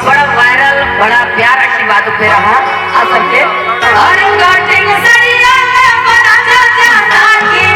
बड़ा वायरल बड़ा प्यार आशीर्वाद पे रहा आ सबके और कटिंग सड़िया में बना जाना की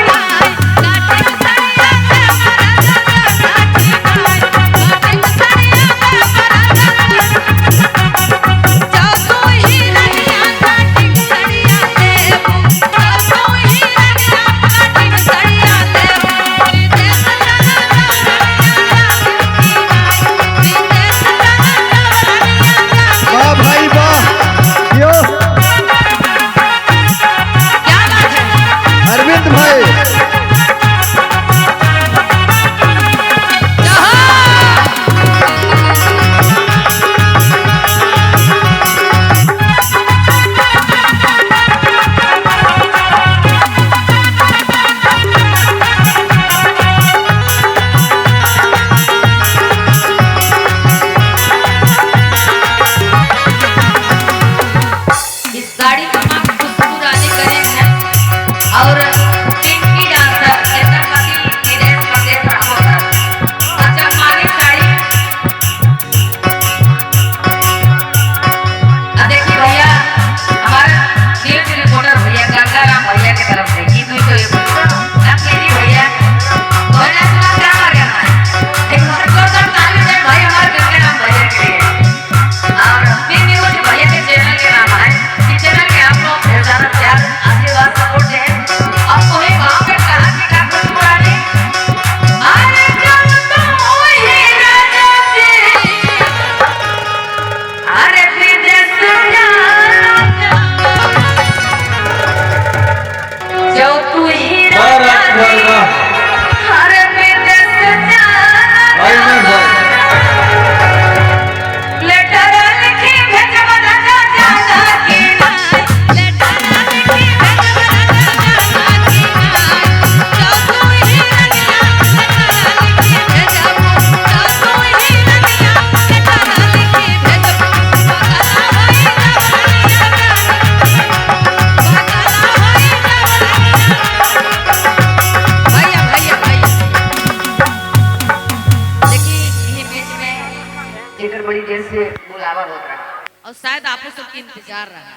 और शायद आप सबकी इंतजार रहा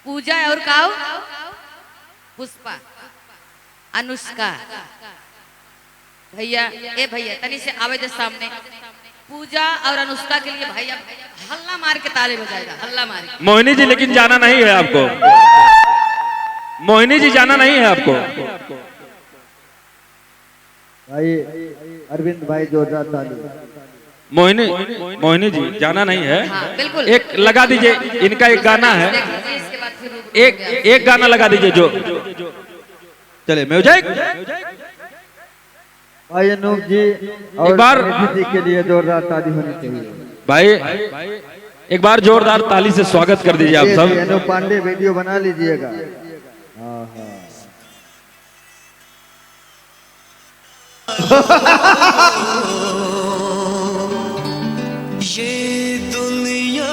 पूजा और काऊ पुष्पा अनुष्का भैया ए भैया तनी से आवे दे सामने पूजा और अनुष्का के लिए भैया हल्ला मार के ताली बजाएगा हल्ला मार के। मोहिनी जी लेकिन जाना नहीं है आपको, मोहिनी जी जाना नहीं है आपको। भाई अरविंद भाई जोरदार ताली। मोहिनी जी जाना नहीं है। हाँ, बिल्कुल। एक लगा दीजिए, इनका एक गाना है, एक गाना लगा दीजिए जो चले म्यूजिक। भाई अनूप जी और एक बार जी के लिए जोरदार ताली होनी चाहिए। भाई एक बार जोरदार ताली से स्वागत कर दीजिए आप सब। अनूप पांडे वीडियो बना लीजिएगा। ये दुनिया